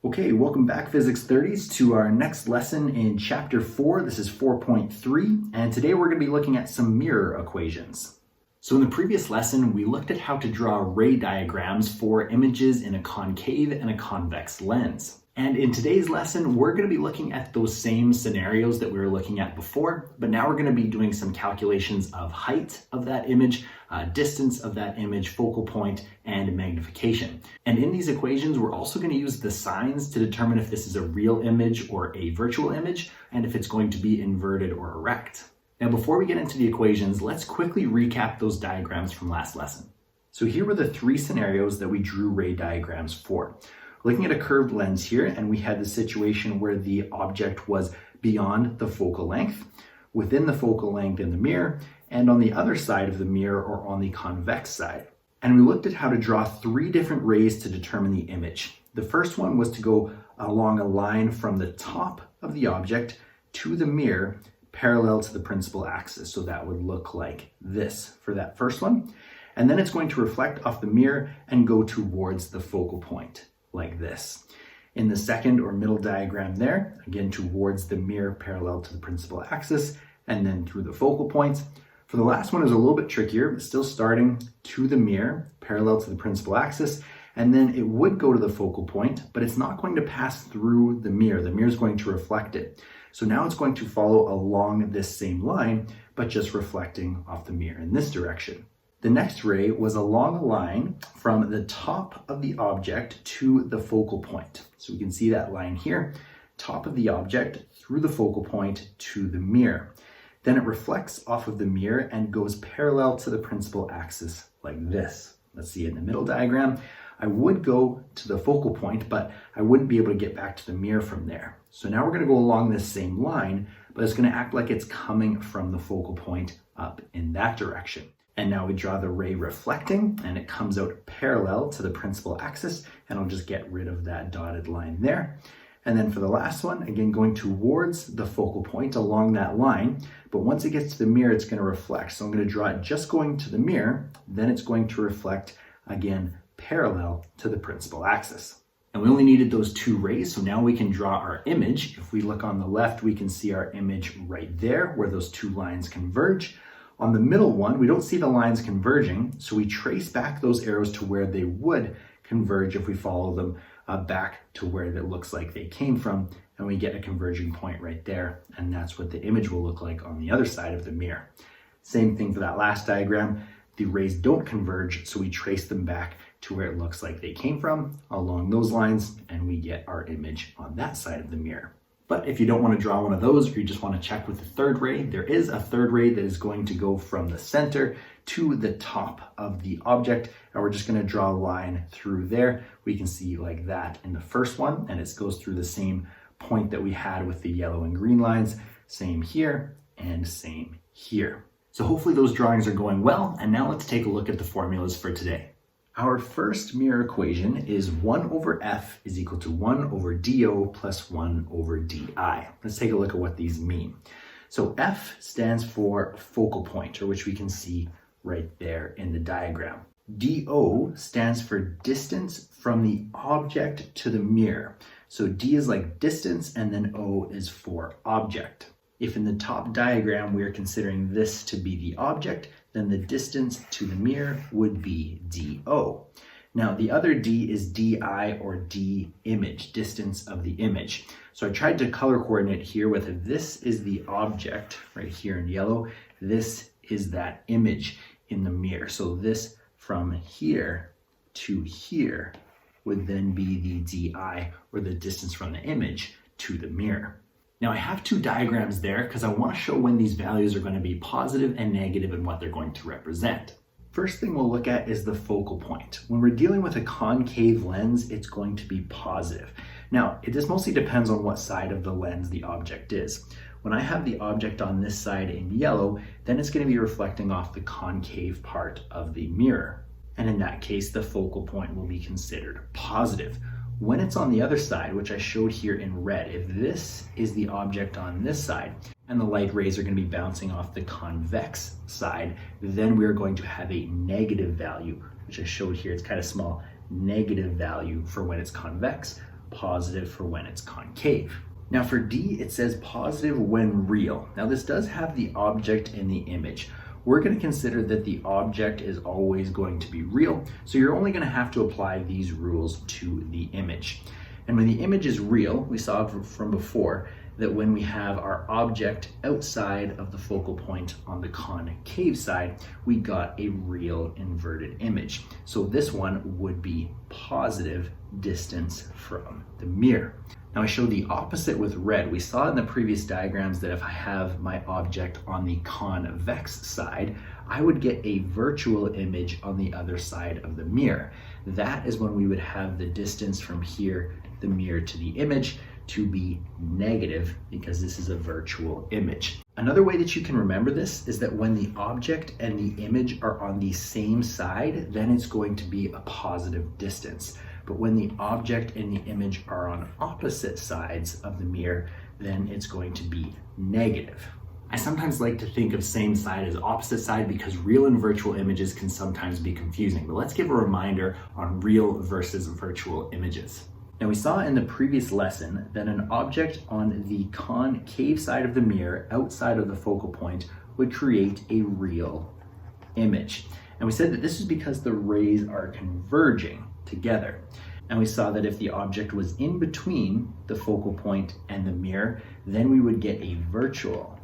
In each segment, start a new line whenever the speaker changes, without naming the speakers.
Okay, welcome back Physics 30s to our next lesson in Chapter 4. This is 4.3, and today we're going to be looking at some mirror equations. So in the previous lesson, we looked at how to draw ray diagrams for images in a concave and a convex lens. And in today's lesson, we're going to be looking at those same scenarios that we were looking at before, but now we're going to be doing some calculations of height of that image, distance of that image, focal point, and magnification. And in these equations, we're also going to use the signs to determine if this is a real image or a virtual image, and if it's going to be inverted or erect. Now, before we get into the equations, let's quickly recap those diagrams from last lesson. So here were the three scenarios that we drew ray diagrams for. Looking at a curved lens here, and we had the situation where the object was beyond the focal length, within the focal length in the mirror, and on the other side of the mirror or on the convex side. And we looked at how to draw three different rays to determine the image. The first one was to go along a line from the top of the object to the mirror parallel to the principal axis. So that would look like this for that first one. And then it's going to reflect off the mirror and go towards the focal point, like this. In the second or middle diagram there, again towards the mirror parallel to the principal axis, and then through the focal point. For the last one is a little bit trickier, but still starting to the mirror parallel to the principal axis, and then it would go to the focal point, but it's not going to pass through the mirror. The mirror is going to reflect it. So now it's going to follow along this same line, but just reflecting off the mirror in this direction. The next ray was along a line from the top of the object to the focal point. So we can see that line here, top of the object through the focal point to the mirror. Then it reflects off of the mirror and goes parallel to the principal axis like this. Let's see in the middle diagram. I would go to the focal point, but I wouldn't be able to get back to the mirror from there. So now we're going to go along this same line, but it's going to act like it's coming from the focal point up in that direction. And now we draw the ray reflecting, and it comes out parallel to the principal axis, and I'll just get rid of that dotted line there. And then for the last one, again, going towards the focal point along that line, but once it gets to the mirror, it's going to reflect. So I'm going to draw it just going to the mirror, then it's going to reflect again parallel to the principal axis. And we only needed those two rays, so now we can draw our image. If we look on the left, we can see our image right there where those two lines converge. On the middle one, we don't see the lines converging, so we trace back those arrows to where they would converge if we follow them back to where it looks like they came from, and we get a converging point right there, and that's what the image will look like on the other side of the mirror. Same thing for that last diagram. The rays don't converge, so we trace them back to where it looks like they came from along those lines, and we get our image on that side of the mirror. But if you don't want to draw one of those, or you just want to check with the third ray, there is a third ray that is going to go from the center to the top of the object, and we're just going to draw a line through there. We can see like that in the first one, and it goes through the same point that we had with the yellow and green lines, same here and same here. So hopefully those drawings are going well, and now let's take a look at the formulas for today. Our first mirror equation is 1 over f is equal to 1 over do plus 1 over di. Let's take a look at what these mean. So f stands for focal point, or which we can see right there in the diagram. Do stands for distance from the object to the mirror. So d is like distance, and then o is for object. If in the top diagram we are considering this to be the object, then the distance to the mirror would be do. Now the other d is di, or d image, distance of the image. So I tried to color coordinate here with if this is the object right here in yellow, this is that image in the mirror. So this from here to here would then be the di, or the distance from the image to the mirror. Now I have two diagrams there because I want to show when these values are going to be positive and negative and what they're going to represent. First thing we'll look at is the focal point. When we're dealing with a concave lens, it's going to be positive. Now, this mostly depends on what side of the lens the object is. When I have the object on this side in yellow, then it's going to be reflecting off the concave part of the mirror. And in that case, the focal point will be considered positive. When it's on the other side, which I showed here in red, if this is the object on this side and the light rays are going to be bouncing off the convex side, then we're going to have a negative value, which I showed here. It's kind of small, negative value for when it's convex. positive for when it's concave. Now for D, it says positive when real. Now this does have the object and the image. We're going to consider that the object is always going to be real, so you're only going to have to apply these rules to the image. And when the image is real, we saw from before that when we have our object outside of the focal point on the concave side, we got a real inverted image. So this one would be positive distance from the mirror. Now I showed the opposite with red. We saw in the previous diagrams that if I have my object on the convex side, I would get a virtual image on the other side of the mirror. That is when we would have the distance from here, the mirror to the image, to be negative because this is a virtual image. Another way that you can remember this is that when the object and the image are on the same side, then it's going to be a positive distance. But when the object and the image are on opposite sides of the mirror, then it's going to be negative. I sometimes like to think of same side as opposite side because real and virtual images can sometimes be confusing. But let's give a reminder on real versus virtual images. Now we saw in the previous lesson that an object on the concave side of the mirror outside of the focal point would create a real image. And we said that this is because the rays are converging together. And we saw that if the object was in between the focal point and the mirror, then we would get a virtual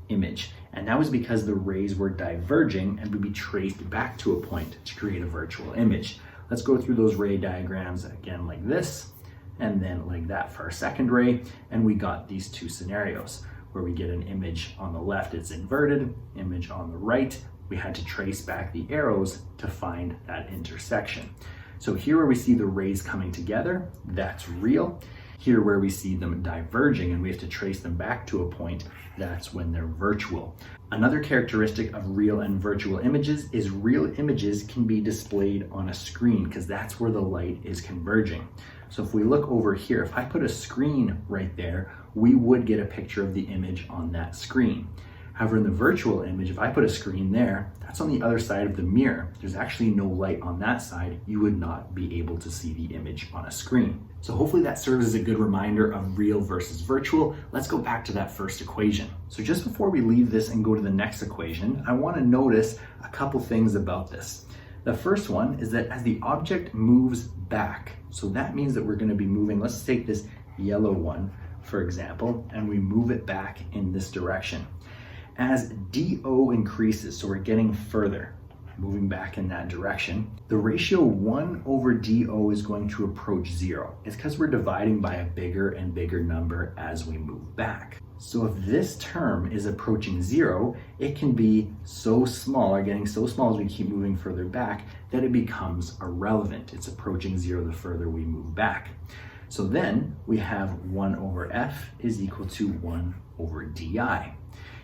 image. And that was because the rays were diverging and would be traced back to a point to create a virtual image. Let's go through those ray diagrams again like this, and then like that for our second ray. And we got these two scenarios where we get an image on the left, it's inverted, image on the right. We had to trace back the arrows to find that intersection. So here where we see the rays coming together, that's real. Here where we see them diverging and we have to trace them back to a point, that's when they're virtual. Another characteristic of real and virtual images is real images can be displayed on a screen because that's where the light is converging. So if we look over here, if I put a screen right there, we would get a picture of the image on that screen. However, in the virtual image, if I put a screen there, that's on the other side of the mirror. There's actually no light on that side. You would not be able to see the image on a screen. So hopefully that serves as a good reminder of real versus virtual. Let's go back to that first equation. So just before we leave this and go to the next equation, I want to notice a couple things about this. The first one is that as the object moves back, so that means that we're going to be moving, let's take this yellow one, for example, and we move it back in this direction. As DO increases, so we're getting further, moving back in that direction, the ratio 1 over DO is going to approach 0. It's because we're dividing by a bigger and bigger number as we move back. So if this term is approaching 0, it can be so small, or getting so small as we keep moving further back, that it becomes irrelevant. It's approaching 0 the further we move back. So then we have 1 over F is equal to 1 over DI.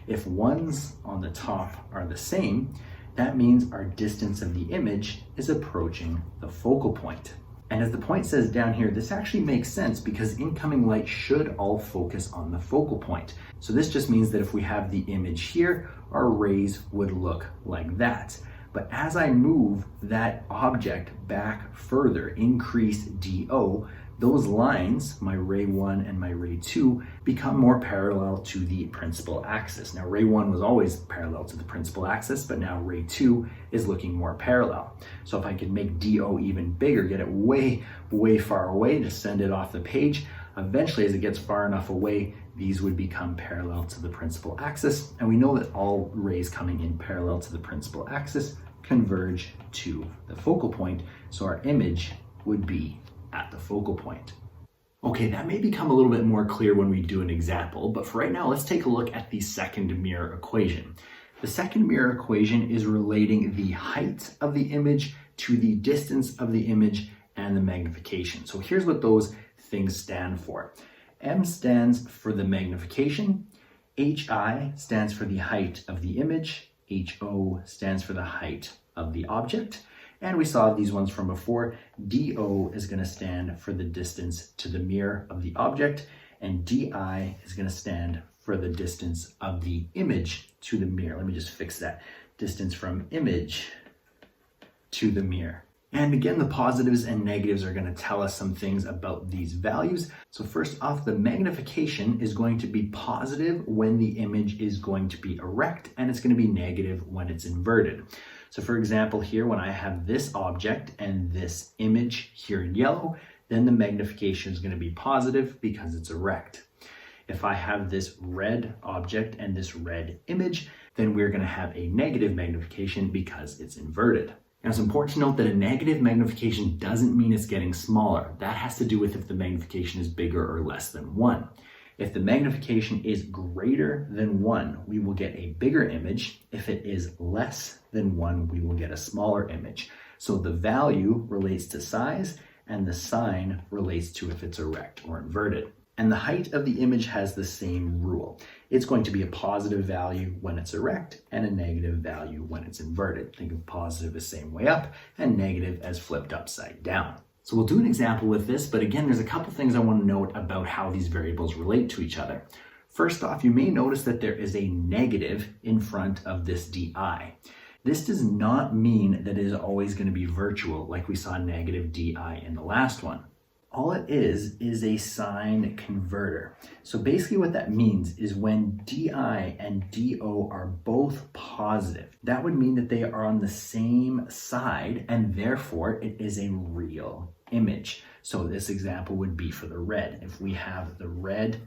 If ones on the top are the same, that means our distance of the image is approaching the focal point. And as the point says down here, this actually makes sense because incoming light should all focus on the focal point. So this just means that if we have the image here, our rays would look like that. But as I move that object back further, increase DO, those lines, my ray 1 and my ray 2, become more parallel to the principal axis. Now ray 1 was always parallel to the principal axis, but now ray 2 is looking more parallel. So if I could make DO even bigger, get it way, way far away, just send it off the page, eventually as it gets far enough away, these would become parallel to the principal axis. And we know that all rays coming in parallel to the principal axis converge to the focal point. So our image would be at the focal point. Okay, that may become a little bit more clear when we do an example, but for right now, let's take a look at the second mirror equation. The second mirror equation is relating the height of the image to the distance of the image and the magnification. So here's what those things stand for. M stands for the magnification, HI stands for the height of the image, HO stands for the height of the object, and we saw these ones from before. DO is going to stand for the distance to the mirror of the object, and DI is going to stand for the distance of the image to the mirror. Let me just fix that. Distance from image to the mirror. And again, the positives and negatives are going to tell us some things about these values. So first off, the magnification is going to be positive when the image is going to be erect, and it's going to be negative when it's inverted. So for example, here, when I have this object and this image here in yellow, then the magnification is going to be positive because it's erect. If I have this red object and this red image, then we're going to have a negative magnification because it's inverted. Now, it's important to note that a negative magnification doesn't mean it's getting smaller. That has to do with if the magnification is bigger or less than 1. If the magnification is greater than 1, we will get a bigger image. If it is less than 1, we will get a smaller image. So the value relates to size, and the sign relates to if it's erect or inverted. And the height of the image has the same rule. It's going to be a positive value when it's erect and a negative value when it's inverted. Think of positive as same way up and negative as flipped upside down. So we'll do an example with this, but again, there's a couple things I want to note about how these variables relate to each other. First off, you may notice that there is a negative in front of this DI. This does not mean that it is always going to be virtual like we saw negative DI in the last one. All it is a sign converter. So basically what that means is when DI and DO are both positive, that would mean that they are on the same side, and therefore it is a real image. So this example would be for the red. If we have the red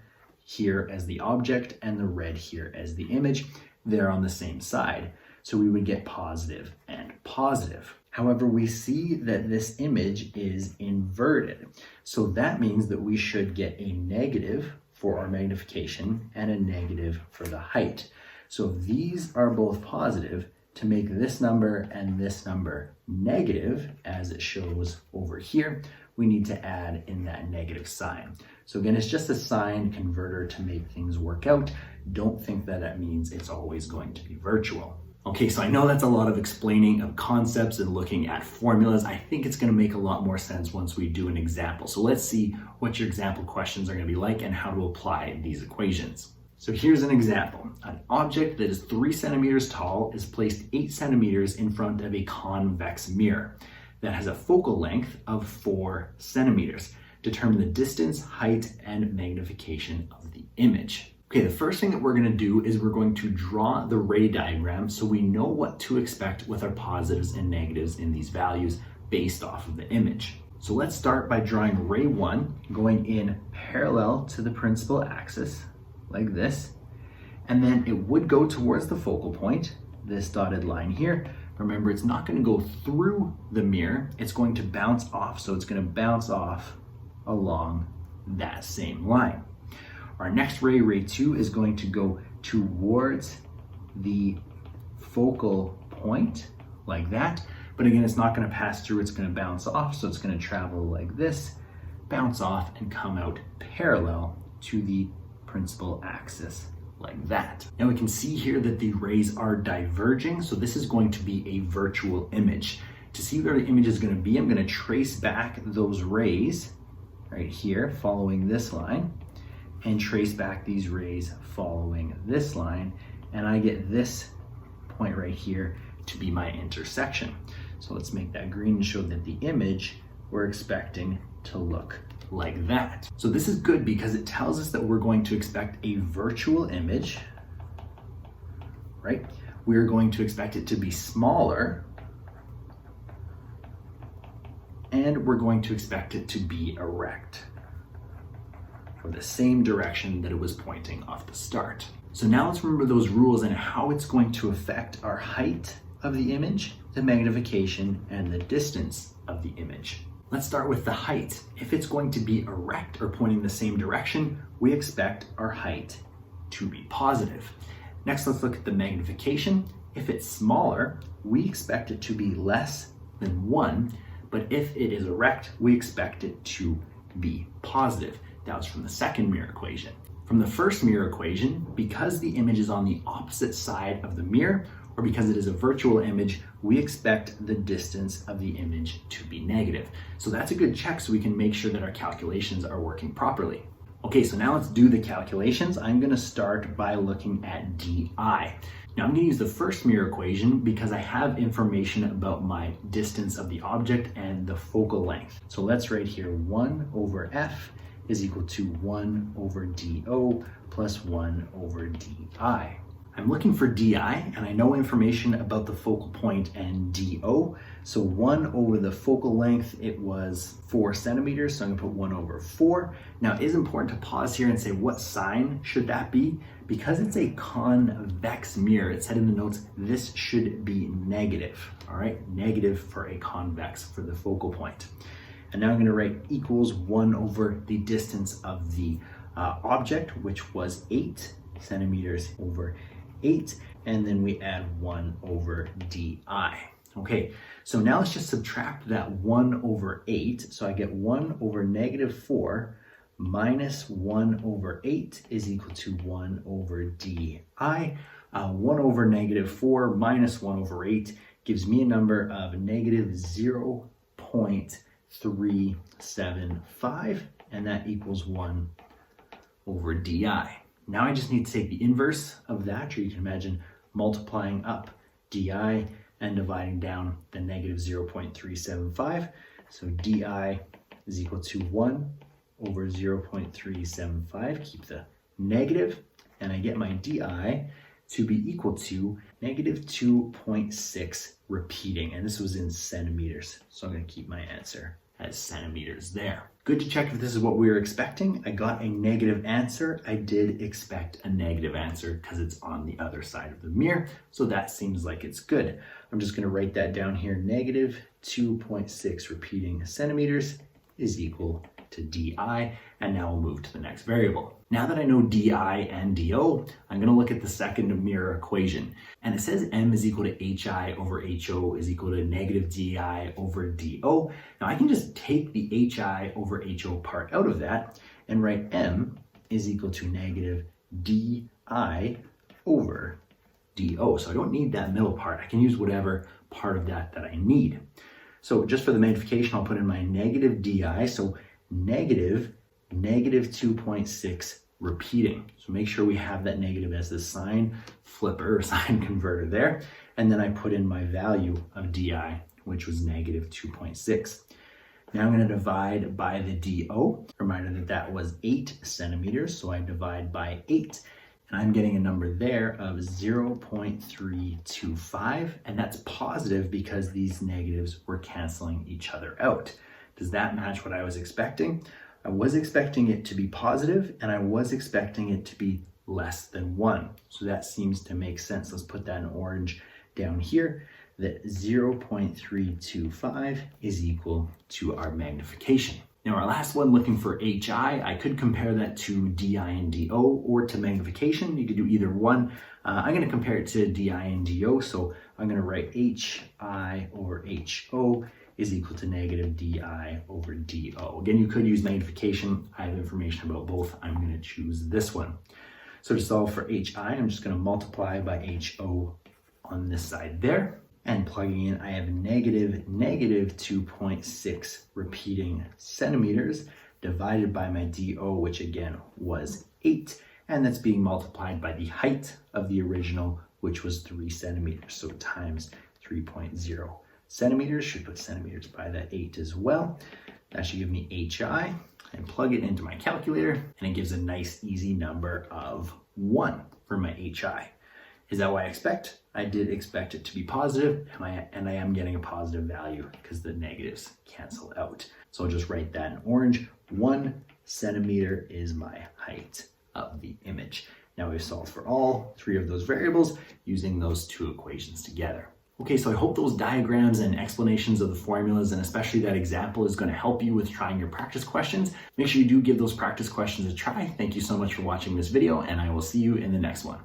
here as the object and the red here as the image, they're on the same side. So we would get positive and positive. However, we see that this image is inverted. So that means that we should get a negative for our magnification and a negative for the height. So if these are both positive, to make this number and this number negative, as it shows over here, we need to add in that negative sign. So again, it's just a sign converter to make things work out. Don't think that that means it's always going to be virtual. Okay, so I know that's a lot of explaining of concepts and looking at formulas. I think it's going to make a lot more sense once we do an example. So let's see what your example questions are going to be like and how to apply these equations. So here's an example. An object that is 3 centimeters tall is placed 8 centimeters in front of a convex mirror that has a focal length of 4 centimeters. Determine the distance, height, and magnification of the image. Okay, the first thing that we're going to do is we're going to draw the ray diagram so we know what to expect with our positives and negatives in these values based off of the image. So let's start by drawing ray 1 going in parallel to the principal axis like this, and then it would go towards the focal point, this dotted line here. Remember, it's not going to go through the mirror, it's going to bounce off, so it's going to bounce off along that same line. Our next ray, ray 2, is going to go towards the focal point like that. But again, it's not going to pass through, it's going to bounce off. So it's going to travel like this, bounce off, and come out parallel to the principal axis like that. Now we can see here that the rays are diverging. So this is going to be a virtual image. To see where the image is going to be, I'm going to trace back those rays right here, following this line, and trace back these rays following this line, and I get this point right here to be my intersection. So let's make that green and show that the image we're expecting to look like that. So this is good because it tells us that we're going to expect a virtual image, right? We're going to expect it to be smaller, and we're going to expect it to be erect, for the same direction that it was pointing off the start. So now let's remember those rules and how it's going to affect our height of the image, the magnification, and the distance of the image. Let's start with the height. If it's going to be erect or pointing the same direction, we expect our height to be positive. Next, let's look at the magnification. If it's smaller, we expect it to be less than 1, but if it is erect, we expect it to be positive. That was from the second mirror equation. From the first mirror equation, because the image is on the opposite side of the mirror, or because it is a virtual image, we expect the distance of the image to be negative. So that's a good check so we can make sure that our calculations are working properly. Okay, so now let's do the calculations. I'm gonna start by looking at DI. Now I'm gonna use the first mirror equation because I have information about my distance of the object and the focal length. So let's write here 1 over F is equal to 1 over DO plus 1 over DI. I'm looking for DI and I know information about the focal point and DO. So 1 over the focal length, it was 4 centimeters. So I'm gonna put 1 over 4. Now it is important to pause here and say what sign should that be? Because it's a convex mirror, it said in the notes, this should be negative, all right? Negative for a convex for the focal point. And now I'm gonna write equals 1 over the distance of the object, which was 8 centimeters over 8, and then we add 1 over DI. Okay, so now let's just subtract that 1 over 8. So I get 1 over negative 4 minus 1 over 8 is equal to 1 over DI. 1 over negative 4 minus 1 over 8 gives me a number of negative 0.375, and that equals 1 over DI. Now I just need to take the inverse of that, or you can imagine multiplying up DI and dividing down the negative 0.375. So DI is equal to 1 over 0.375. Keep the negative, and I get my DI to be equal to negative 2.6 repeating. And this was in centimeters. So I'm going to keep my answer as centimeters there. Good to check if this is what we were expecting. I got a negative answer. I did expect a negative answer because it's on the other side of the mirror. So that seems like it's good. I'm just gonna write that down here. Negative 2.6 repeating centimeters is equal to DI. And now we'll move to the next variable. Now that I know DI and DO, I'm gonna look at the second mirror equation. And it says M is equal to HI over HO is equal to negative DI over DO. Now I can just take the HI over HO part out of that and write M is equal to negative DI over DO. So I don't need that middle part. I can use whatever part of that I need. So just for the magnification, I'll put in my negative DI. So negative 2.6 repeating. So make sure we have that negative as the sign flipper or sign converter there. And then I put in my value of DI, which was negative 2.6. Now I'm going to divide by the DO. Reminder that that was 8 centimeters. So I divide by 8. And I'm getting a number there of 0.325. And that's positive because these negatives were canceling each other out. Does that match what I was expecting? I was expecting it to be positive, and I was expecting it to be less than 1. So that seems to make sense. Let's put that in orange down here, that 0.325 is equal to our magnification. Now our last one, looking for HI, I could compare that to DI and DO or to magnification. You could do either one. I'm going to compare it to DI and DO, so I'm going to write HI over HO is equal to negative DI over DO. Again, you could use magnification. I have information about both. I'm going to choose this one. So to solve for HI, I'm just going to multiply by HO on this side there. And plugging in, I have negative 2.6 repeating centimeters divided by my DO, which again was 8. And that's being multiplied by the height of the original, which was 3 centimeters. So times 3.0 centimeters, should put centimeters by that 8 as well. That should give me HI, and plug it into my calculator, and it gives a nice easy number of 1 for my HI. Is that what I expect? I did expect it to be positive, and I am getting a positive value because the negatives cancel out. So I'll just write that in orange. 1 centimeter is my height of the image. Now we've solved for all 3 of those variables using those 2 equations together. Okay, so I hope those diagrams and explanations of the formulas, and especially that example, is going to help you with trying your practice questions. Make sure you do give those practice questions a try. Thank you so much for watching this video, and I will see you in the next one.